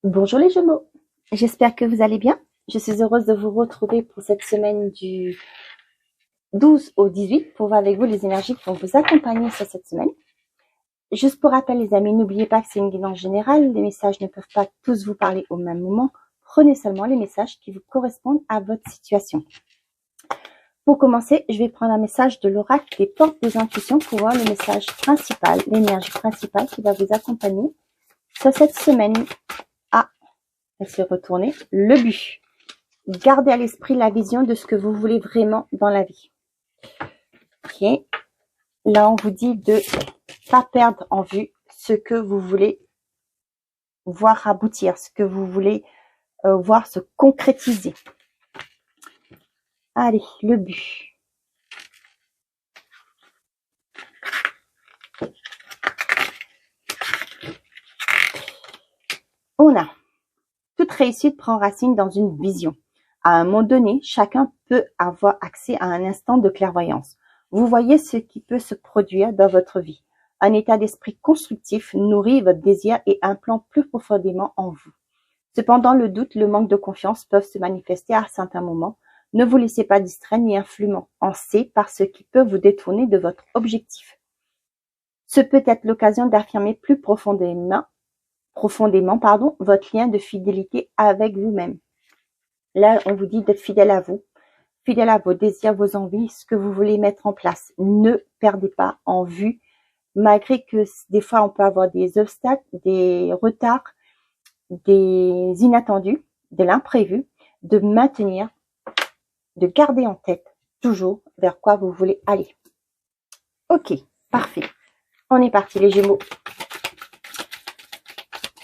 Bonjour les Gémeaux, j'espère que vous allez bien. Je suis heureuse de vous retrouver pour cette semaine du 12 au 18 pour voir avec vous les énergies qui vont vous accompagner sur cette semaine. Juste pour rappel les amis, n'oubliez pas que c'est une guidance générale, les messages ne peuvent pas tous vous parler au même moment. Prenez seulement les messages qui vous correspondent à votre situation. Pour commencer, je vais prendre un message de l'oracle des portes des intuitions pour voir le message principal, l'énergie principale qui va vous accompagner sur cette semaine. Elle s'est retournée. Le but. Gardez à l'esprit la vision de ce que vous voulez vraiment dans la vie. Ok. Là, on vous dit de pas perdre en vue ce que vous voulez voir aboutir, ce que vous voulez voir se concrétiser. Allez, le but. On a toute réussite prend racine dans une vision. À un moment donné, chacun peut avoir accès à un instant de clairvoyance. Vous voyez ce qui peut se produire dans votre vie. Un état d'esprit constructif nourrit votre désir et implante plus profondément en vous. Cependant, le doute, le manque de confiance peuvent se manifester à certains moments. Ne vous laissez pas distraire ni influencer par ce qui peut vous détourner de votre objectif. Ce peut être l'occasion d'affirmer plus profondément votre lien de fidélité avec vous-même. Là, on vous dit d'être fidèle à vous, fidèle à vos désirs, vos envies, ce que vous voulez mettre en place. Ne perdez pas en vue, malgré que des fois, on peut avoir des obstacles, des retards, des inattendus, de l'imprévu, de maintenir, de garder en tête toujours vers quoi vous voulez aller. Ok, parfait. On est parti les Gémeaux.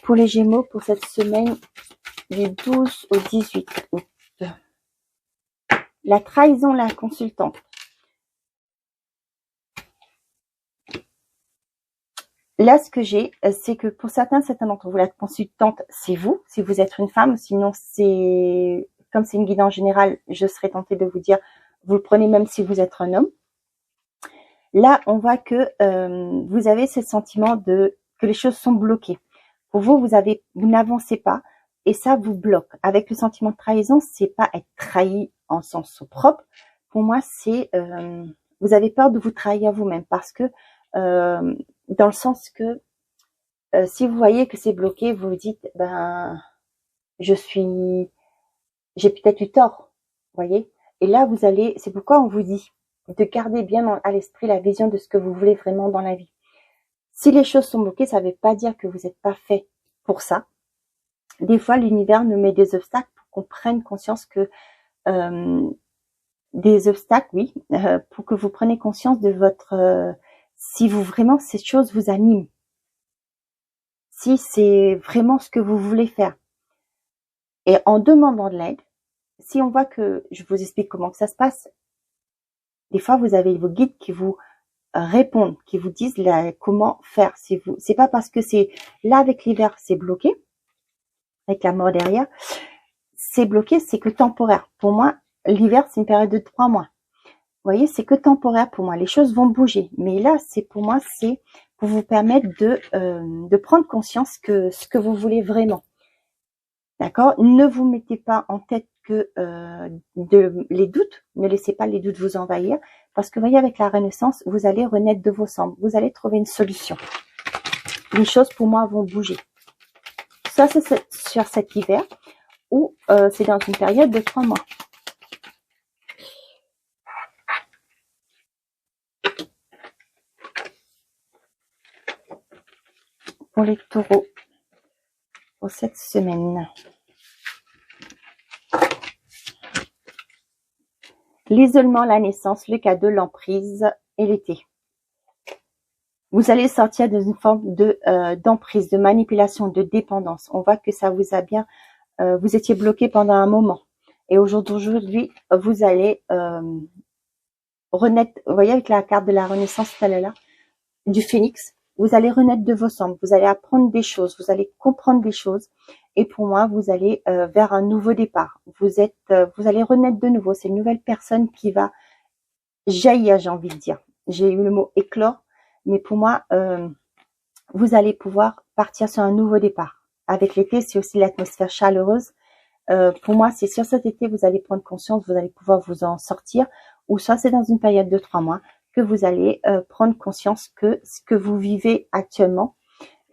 Pour les Gémeaux, pour cette semaine du 12 au 18 août. La trahison, la consultante. Là, ce que j'ai, c'est que pour certains d'entre vous, la consultante, c'est vous, si vous êtes une femme. Sinon, c'est comme c'est une guidance générale, je serais tentée de vous dire, vous le prenez même si vous êtes un homme. Là, on voit que vous avez ce sentiment que les choses sont bloquées. Pour vous, vous n'avancez pas et ça vous bloque. Avec le sentiment de trahison, c'est pas être trahi en sens propre. Pour moi, c'est vous avez peur de vous trahir vous-même parce que dans le sens que si vous voyez que c'est bloqué, vous vous dites j'ai peut-être eu tort, voyez. Et là, c'est pourquoi on vous dit de garder bien à l'esprit la vision de ce que vous voulez vraiment dans la vie. Si les choses sont bloquées, ça ne veut pas dire que vous n'êtes pas fait pour ça. Des fois, l'univers nous met des obstacles pour qu'on prenne conscience que des obstacles, oui, pour que vous preniez conscience de votre si vous vraiment ces choses vous animent, si c'est vraiment ce que vous voulez faire. Et en demandant de l'aide, si on voit que, je vous explique comment que ça se passe, des fois vous avez vos guides qui vous répondent, qui vous disent comment faire. C'est pas parce que c'est là avec l'hiver, c'est bloqué, avec la mort derrière, c'est bloqué, c'est que temporaire. Pour moi, l'hiver, c'est une période de 3 mois. Vous voyez, c'est que temporaire pour moi. Les choses vont bouger. Mais là, pour moi, c'est pour vous permettre de prendre conscience que ce que vous voulez vraiment. D'accord? Ne vous mettez pas en tête que les doutes. Ne laissez pas les doutes vous envahir. Parce que vous voyez, avec la renaissance, vous allez renaître de vos cendres. Vous allez trouver une solution. Les choses, pour moi, vont bouger. Ça, c'est sur cet hiver où c'est dans une période de 3 mois. Pour les taureaux, pour cette semaine. L'isolement, la naissance, le cadeau, l'emprise et l'été. Vous allez sortir d'une forme d'emprise, de manipulation, de dépendance. On voit que ça vous a bien... vous étiez bloqué pendant un moment. Et aujourd'hui, vous allez renaître. Vous voyez avec la carte de la renaissance, là, du phénix. Vous allez renaître de vos cendres. Vous allez apprendre des choses. Vous allez comprendre des choses. Et pour moi, vous allez vers un nouveau départ. Vous allez renaître de nouveau. C'est une nouvelle personne qui va jaillir, j'ai envie de dire. J'ai eu le mot éclore. Mais pour moi, vous allez pouvoir partir sur un nouveau départ. avec l'été, c'est aussi l'atmosphère chaleureuse. Pour moi, c'est sur cet été, vous allez prendre conscience, vous allez pouvoir vous en sortir, ou soit c'est dans une période de 3 mois que vous allez prendre conscience que ce que vous vivez actuellement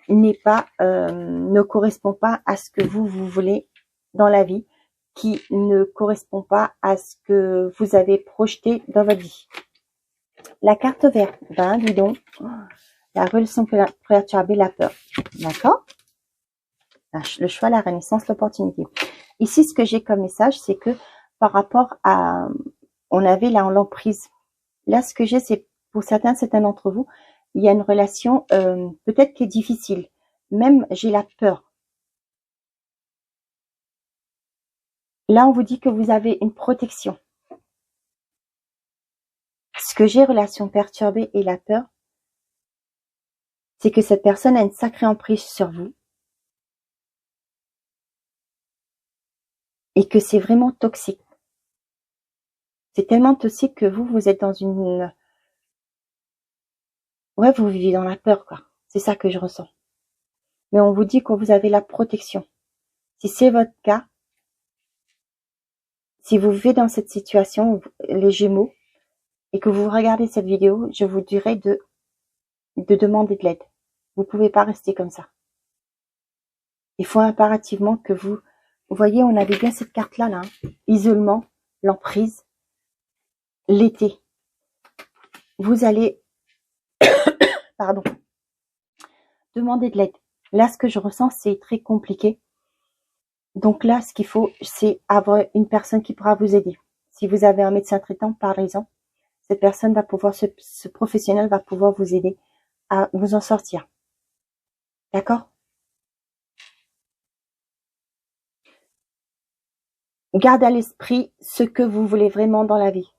n'est pas, ne correspond pas à ce que vous voulez dans la vie, qui ne correspond pas à ce que vous avez projeté dans votre vie. La carte verte, ben dis donc, la relation perturbée, la peur, d'accord? Le choix, la renaissance, l'opportunité. Ici, ce que j'ai comme message, c'est que par rapport à, on avait là l'emprise. Là, ce que j'ai, c'est pour certains d'entre vous, il y a une relation peut-être qui est difficile. Même, j'ai la peur. Là, on vous dit que vous avez une protection. Ce que j'ai, relation perturbée et la peur, c'est que cette personne a une sacrée emprise sur vous. Et que c'est vraiment toxique. C'est tellement toxique que vous êtes dans une... Ouais, vous vivez dans la peur, quoi. C'est ça que je ressens. Mais on vous dit que vous avez la protection. Si c'est votre cas, si vous vivez dans cette situation, les Gémeaux, et que vous regardez cette vidéo, je vous dirais de demander de l'aide. Vous pouvez pas rester comme ça. Il faut impérativement que vous voyez, on avait bien cette carte-là, là, hein. Isolement, l'emprise, l'été. Vous allez, pardon, demander de l'aide. Là, ce que je ressens, c'est très compliqué. Donc là, ce qu'il faut, c'est avoir une personne qui pourra vous aider. Si vous avez un médecin traitant, par exemple, cette personne va pouvoir, ce professionnel va pouvoir vous aider à vous en sortir. D'accord? Gardez à l'esprit ce que vous voulez vraiment dans la vie.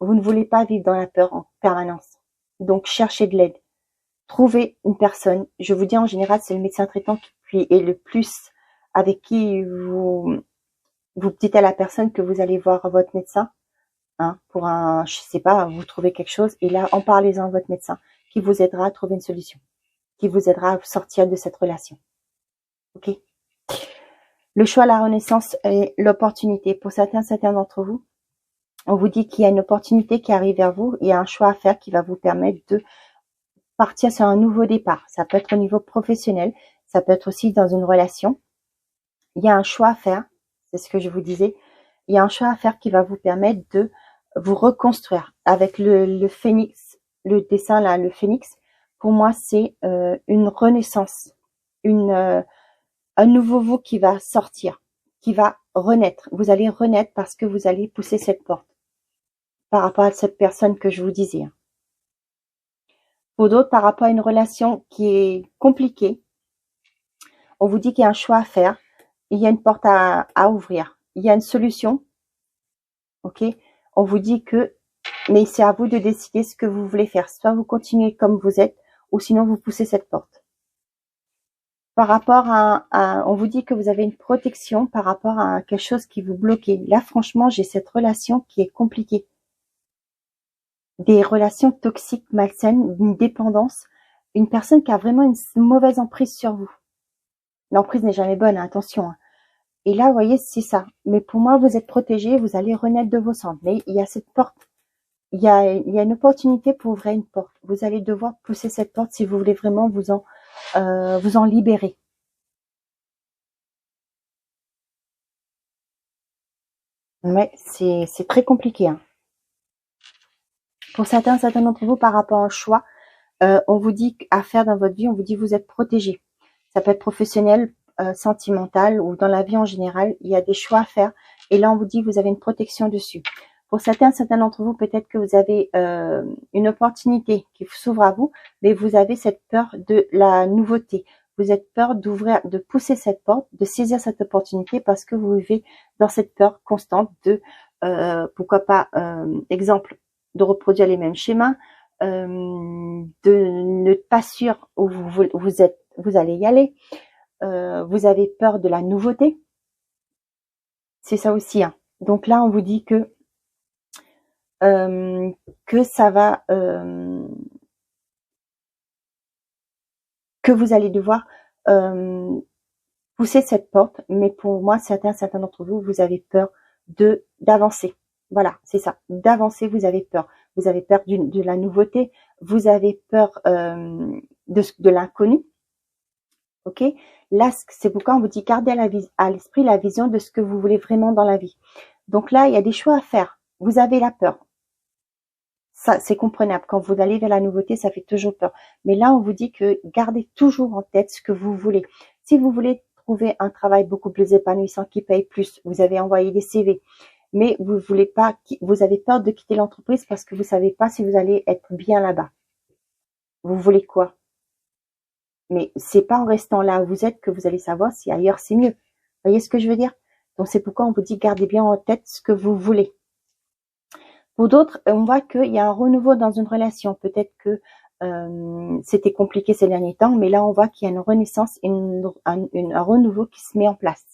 Vous ne voulez pas vivre dans la peur en permanence. Donc, cherchez de l'aide. Trouvez une personne. Je vous dis en général, c'est le médecin traitant qui est le plus avec qui vous dites à la personne que vous allez voir votre médecin, hein, pour un, je sais pas, vous trouvez quelque chose, et là, en parlez-en à votre médecin, qui vous aidera à trouver une solution, qui vous aidera à sortir de cette relation. Ok? Le choix, la renaissance et l'opportunité. Pour certains d'entre vous, on vous dit qu'il y a une opportunité qui arrive vers vous, il y a un choix à faire qui va vous permettre de partir sur un nouveau départ. Ça peut être au niveau professionnel, ça peut être aussi dans une relation. Il y a un choix à faire, c'est ce que je vous disais. Il y a un choix à faire qui va vous permettre de vous reconstruire. Avec le phénix, le dessin là, le phénix, pour moi c'est une renaissance, un nouveau vous qui va sortir, qui va renaître. Vous allez renaître parce que vous allez pousser cette porte par rapport à cette personne que je vous disais. Pour d'autres, par rapport à une relation qui est compliquée, on vous dit qu'il y a un choix à faire, il y a une porte à ouvrir, il y a une solution, ok? On vous dit que, mais c'est à vous de décider ce que vous voulez faire. Soit vous continuez comme vous êtes, ou sinon vous poussez cette porte. Par rapport on vous dit que vous avez une protection par rapport à quelque chose qui vous bloquait. Là, franchement, j'ai cette relation qui est compliquée. Des relations toxiques, malsaines, une dépendance, une personne qui a vraiment une mauvaise emprise sur vous. L'emprise n'est jamais bonne, hein, attention. Hein. Et là, vous voyez, c'est ça. Mais pour moi, vous êtes protégé, vous allez renaître de vos cendres. Mais il y a cette porte. Il y a une opportunité pour ouvrir une porte. Vous allez devoir pousser cette porte si vous voulez vraiment vous en libérer. Ouais, c'est très compliqué. Hein. Pour certains d'entre vous, par rapport au choix, on vous dit à faire dans votre vie, on vous dit vous êtes protégé. Ça peut être professionnel, sentimental ou dans la vie en général. Il y a des choix à faire. Et là, on vous dit vous avez une protection dessus. Pour certains d'entre vous, peut-être que vous avez une opportunité qui s'ouvre à vous, mais vous avez cette peur de la nouveauté. Vous êtes peur d'ouvrir, de pousser cette porte, de saisir cette opportunité parce que vous vivez dans cette peur constante de, pourquoi pas, exemple, de reproduire les mêmes schémas, de ne pas sûr où vous allez y aller. Vous avez peur de la nouveauté. C'est ça aussi. Hein. Donc là, on vous dit que ça va, que vous allez devoir poussez cette porte, mais pour moi, certains d'entre vous, vous avez peur d'avancer. Voilà, c'est ça. D'avancer, vous avez peur. Vous avez peur de la nouveauté. Vous avez peur de l'inconnu. Ok? Là, c'est pourquoi on vous dit gardez à l'esprit la vision de ce que vous voulez vraiment dans la vie. Donc là, il y a des choix à faire. Vous avez la peur. Ça, c'est comprenable. Quand vous allez vers la nouveauté, ça fait toujours peur. Mais là, on vous dit que gardez toujours en tête ce que vous voulez. Si vous voulez trouver un travail beaucoup plus épanouissant qui paye plus, vous avez envoyé des CV, mais vous voulez pas, vous avez peur de quitter l'entreprise parce que vous savez pas si vous allez être bien là-bas. Vous voulez quoi? Mais c'est pas en restant là où vous êtes que vous allez savoir si ailleurs c'est mieux. Vous voyez ce que je veux dire? Donc c'est pourquoi on vous dit gardez bien en tête ce que vous voulez. Pour d'autres, on voit qu'il y a un renouveau dans une relation. Peut-être que c'était compliqué ces derniers temps, mais là on voit qu'il y a une renaissance, un renouveau qui se met en place.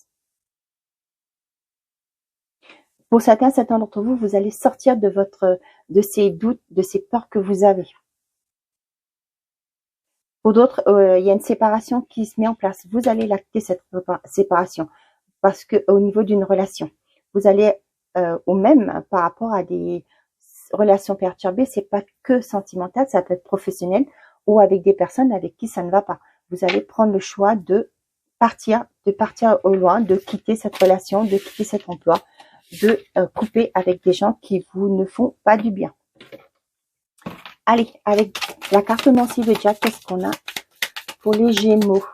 Pour certains d'entre vous, vous allez sortir de ces doutes, de ces peurs que vous avez. Pour d'autres, il y a une séparation qui se met en place. Vous allez l'acter cette séparation parce que au niveau d'une relation, vous allez ou même par rapport à des relations perturbées, c'est pas que sentimental, ça peut être professionnel ou avec des personnes avec qui ça ne va pas. Vous allez prendre le choix de partir au loin, de quitter cette relation, de quitter cet emploi, de couper avec des gens qui vous ne font pas du bien. Allez, avec la carte Nancy de Jack, qu'est-ce qu'on a pour les Gémeaux?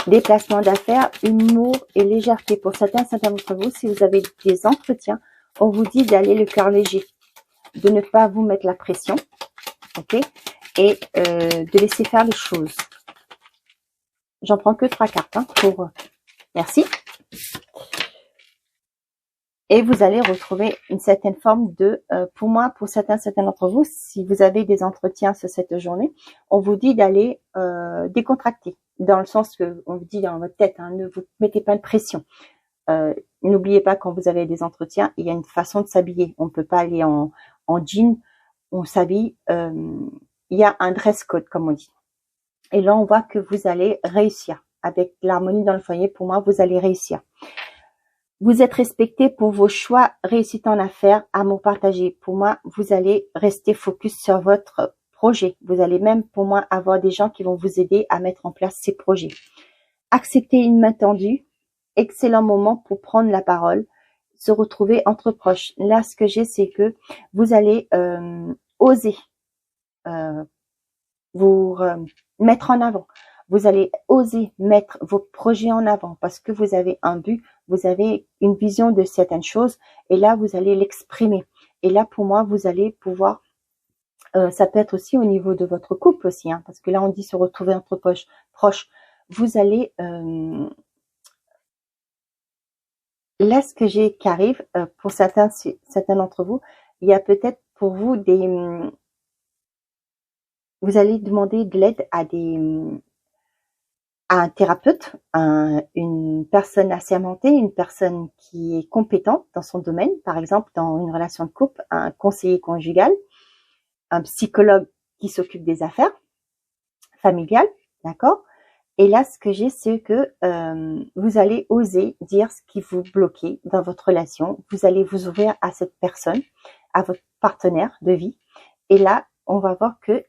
Déplacement d'affaires, humour et légèreté. Pour certains d'entre vous, si vous avez des entretiens, on vous dit d'aller le cœur léger, de ne pas vous mettre la pression, ok, et de laisser faire les choses. J'en prends que 3 cartes pour... Merci. Et vous allez retrouver une certaine forme de... pour moi, pour certains d'entre vous, si vous avez des entretiens sur cette journée, on vous dit d'aller décontracter. Dans le sens que on vous dit dans votre tête, ne vous mettez pas de pression. N'oubliez pas quand vous avez des entretiens, il y a une façon de s'habiller. On ne peut pas aller en jean, on s'habille. Il y a un dress code, comme on dit. Et là, on voit que vous allez réussir. Avec l'harmonie dans le foyer, pour moi, vous allez réussir. Vous êtes respecté pour vos choix, réussite en affaires, amour partagé. Pour moi, vous allez rester focus sur votre projet. Vous allez même, pour moi, avoir des gens qui vont vous aider à mettre en place ces projets. Accepter une main tendue. Excellent moment pour prendre la parole. Se retrouver entre proches. Là, ce que j'ai, c'est que vous allez oser vous mettre en avant. Vous allez oser mettre vos projets en avant parce que vous avez un but, vous avez une vision de certaines choses et là, vous allez l'exprimer. Et là, pour moi, vous allez pouvoir, ça peut être aussi au niveau de votre couple aussi, parce que là, on dit se retrouver entre proches. Vous allez, là, ce que j'ai qui arrive, pour certains d'entre vous, il y a peut-être pour vous vous allez demander de l'aide à un thérapeute, une personne assermentée, une personne qui est compétente dans son domaine, par exemple dans une relation de couple, un conseiller conjugal, un psychologue qui s'occupe des affaires familiales, d'accord? Et là, ce que j'ai, c'est que vous allez oser dire ce qui vous bloque dans votre relation. Vous allez vous ouvrir à cette personne, à votre partenaire de vie. Et là, on va voir que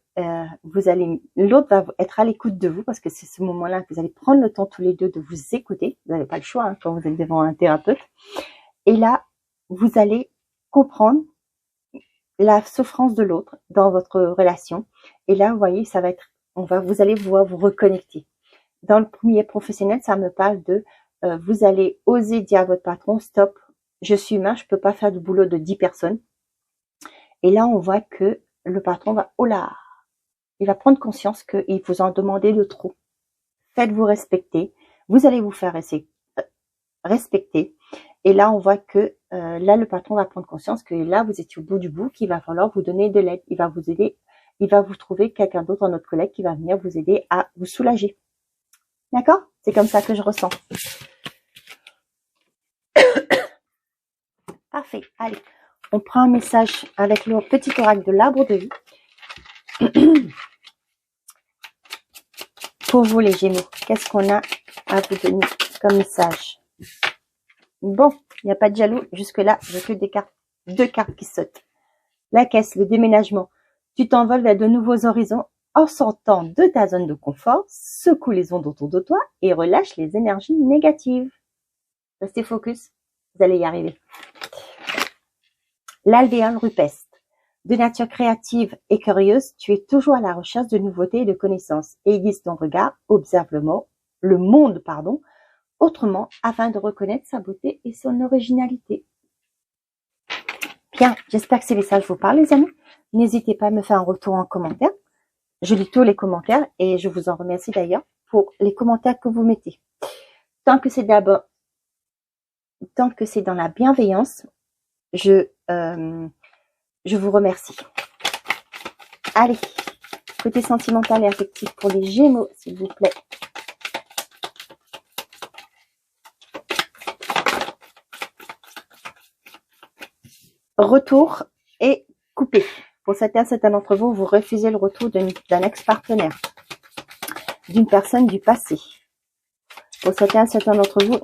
l'autre va être à l'écoute de vous parce que c'est ce moment-là que vous allez prendre le temps tous les deux de vous écouter. Vous n'avez pas le choix quand vous êtes devant un thérapeute. Et là, vous allez comprendre la souffrance de l'autre dans votre relation. Et là, vous voyez, ça va être, vous allez pouvoir vous reconnecter. Dans le premier professionnel, ça me parle de, vous allez oser dire à votre patron, stop, je suis humain, je peux pas faire du boulot de 10 personnes. Et là, on voit que le patron va, oh là, il va prendre conscience qu'il vous en demandez de trop. Faites-vous respecter. Vous allez vous faire respecter. Et là, on voit que là, le patron va prendre conscience que là, vous étiez au bout du bout, qu'il va falloir vous donner de l'aide. Il va vous aider. Il va vous trouver quelqu'un d'autre, un autre collègue qui va venir vous aider à vous soulager. D'accord? C'est comme ça que je ressens. Parfait. Allez, on prend un message avec le petit oracle de l'arbre de vie. Pour vous les Gémeaux, qu'est-ce qu'on a à vous donner comme message? Bon, il n'y a pas de jaloux. Jusque-là, j'ai que des cartes, 2 cartes qui sautent. La caisse, le déménagement. Tu t'envoles vers de nouveaux horizons en sortant de ta zone de confort, secoue les ondes autour de toi et relâche les énergies négatives. Restez focus, vous allez y arriver. L'alvéole rupestre. De nature créative et curieuse, tu es toujours à la recherche de nouveautés et de connaissances. Aiguise ton regard, observe le monde, autrement, afin de reconnaître sa beauté et son originalité. Bien, j'espère que ces messages vous parlent, les amis. N'hésitez pas à me faire un retour en commentaire. Je lis tous les commentaires et je vous en remercie d'ailleurs pour les commentaires que vous mettez. Tant que c'est dans la bienveillance, je vous remercie. Allez, côté sentimental et affectif pour les Gémeaux, s'il vous plaît. Retour et coupé. Pour certains d'entre vous, vous refusez le retour d'un ex-partenaire, d'une personne du passé. Pour certains d'entre vous,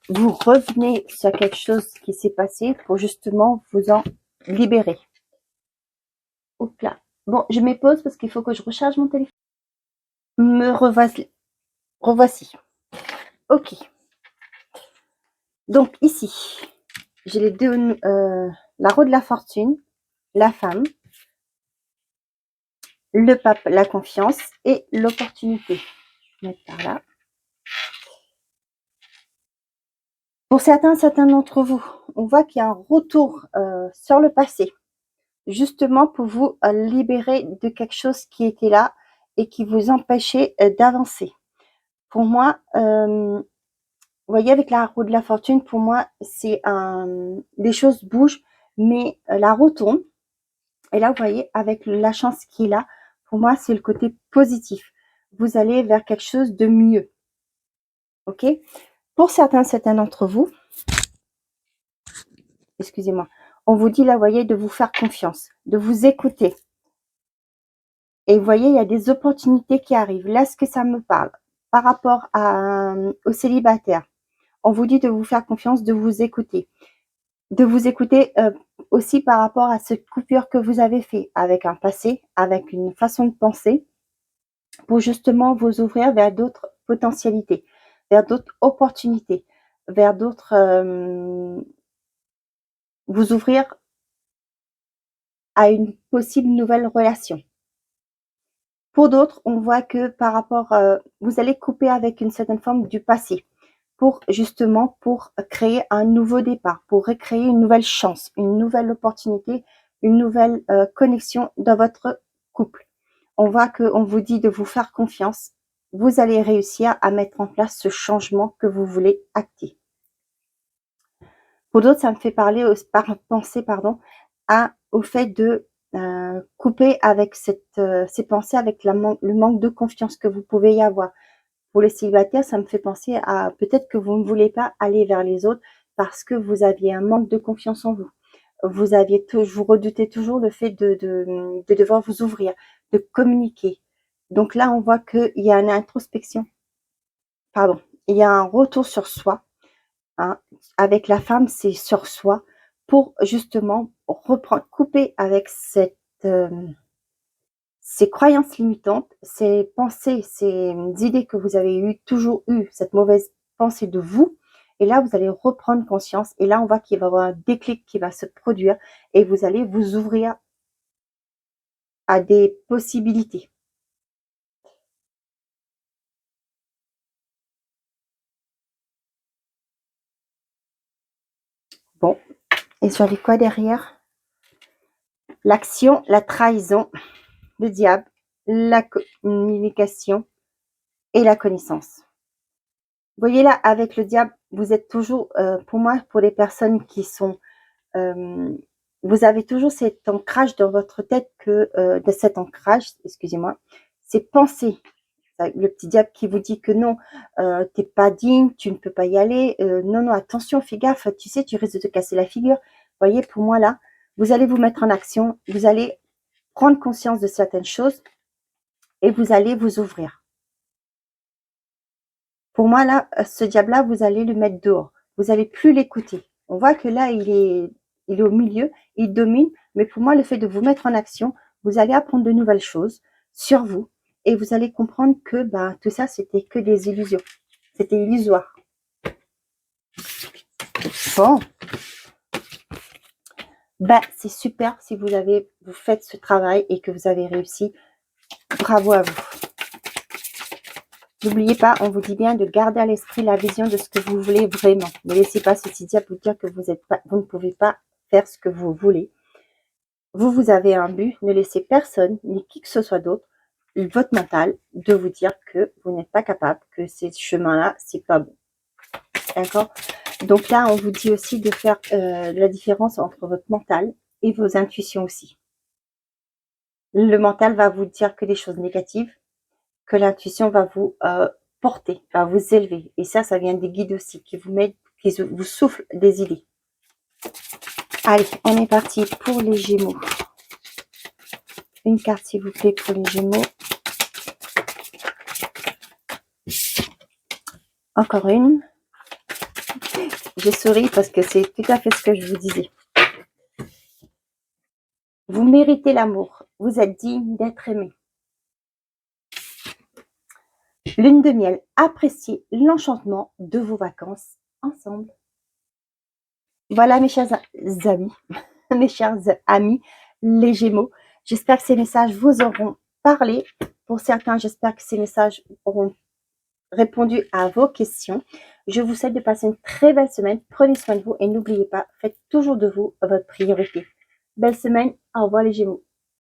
vous revenez sur quelque chose qui s'est passé pour justement vous en libérer. Oups là. Bon, je m'épose parce qu'il faut que je recharge mon téléphone. Me revoici. Ok. Donc ici, j'ai les deux, la roue de la fortune, la femme, le pape, la confiance et l'opportunité. Je vais mettre par là. Pour certains d'entre vous, on voit qu'il y a un retour sur le passé, justement pour vous libérer de quelque chose qui était là et qui vous empêchait d'avancer. Pour moi, vous voyez, avec la roue de la fortune, pour moi, c'est les choses bougent, mais la roue tourne. Et là, vous voyez, avec la chance qui est là, pour moi, c'est le côté positif. Vous allez vers quelque chose de mieux. Ok? Pour certains d'entre vous, excusez-moi, on vous dit là, vous voyez, de vous faire confiance, de vous écouter. Et vous voyez, il y a des opportunités qui arrivent. Là, ce que ça me parle, par rapport aux célibataires, on vous dit de vous faire confiance, de vous écouter. De vous écouter aussi par rapport à cette coupure que vous avez fait avec un passé, avec une façon de penser, pour justement vous ouvrir vers d'autres potentialités, vers d'autres opportunités, vers d'autres... vous ouvrir à une possible nouvelle relation. Pour d'autres, on voit que par rapport... vous allez couper avec une certaine forme du passé pour justement pour créer un nouveau départ, pour recréer une nouvelle chance, une nouvelle opportunité, une nouvelle connexion dans votre couple. On voit qu'on vous dit de vous faire confiance. Vous allez réussir à mettre en place ce changement que vous voulez acter. Pour d'autres, ça me fait penser au fait de couper avec ces pensées, avec le manque de confiance que vous pouvez y avoir. Pour les célibataires, ça me fait penser à peut-être que vous ne voulez pas aller vers les autres parce que vous aviez un manque de confiance en vous. Vous redoutez toujours le fait de devoir vous ouvrir, de communiquer. Donc là, on voit qu'il y a une introspection. Pardon, il y a un retour sur soi. Hein. Avec la femme, c'est sur soi pour justement couper avec ces croyances limitantes, ces pensées, ces idées que vous avez toujours eu, cette mauvaise pensée de vous. Et là, vous allez reprendre conscience. Et là, on voit qu'il va y avoir un déclic qui va se produire et vous allez vous ouvrir à des possibilités. Bon, et sur les quoi derrière? L'action, la trahison, le diable, la communication et la connaissance. Vous voyez là, avec le diable, vous êtes toujours, pour moi, pour les personnes qui sont... vous avez toujours cet ancrage dans votre tête de cet ancrage, excusez-moi, ces pensées. Le petit diable qui vous dit que non, t'es pas digne, tu ne peux pas y aller. Non, attention, fais gaffe, tu sais, tu risques de te casser la figure. Vous voyez, pour moi là, vous allez vous mettre en action, vous allez prendre conscience de certaines choses et vous allez vous ouvrir. Pour moi, là, ce diable-là, vous allez le mettre dehors. Vous n'allez plus l'écouter. On voit que là, il est au milieu, il domine. Mais pour moi, le fait de vous mettre en action, vous allez apprendre de nouvelles choses sur vous. Et vous allez comprendre que tout ça, c'était que des illusions. C'était illusoire. Bon. C'est super si vous faites ce travail et que vous avez réussi. Bravo à vous. N'oubliez pas, on vous dit bien de garder à l'esprit la vision de ce que vous voulez vraiment. Ne laissez pas ceci diable vous dire que vous ne pouvez pas faire ce que vous voulez. Vous avez un but. Ne laissez personne, ni qui que ce soit d'autre, votre mental, de vous dire que vous n'êtes pas capable, que ces chemins-là, c'est pas bon. D'accord? Donc là, on vous dit aussi de faire la différence entre votre mental et vos intuitions aussi. Le mental va vous dire que des choses négatives, que l'intuition va vous porter, va vous élever. Et ça vient des guides aussi, qui vous soufflent des idées. Allez, on est parti pour les Gémeaux. Une carte, s'il vous plaît, pour les Gémeaux. Encore une. Je souris parce que c'est tout à fait ce que je vous disais. Vous méritez l'amour. Vous êtes digne d'être aimé. Lune de miel. Appréciez l'enchantement de vos vacances ensemble. Voilà mes chers amis, mes chers amis, les Gémeaux. J'espère que ces messages vous auront parlé. Pour certains, j'espère que ces messages auront répondu à vos questions. Je vous souhaite de passer une très belle semaine. Prenez soin de vous et n'oubliez pas, faites toujours de vous votre priorité. Belle semaine. Au revoir les Gémeaux.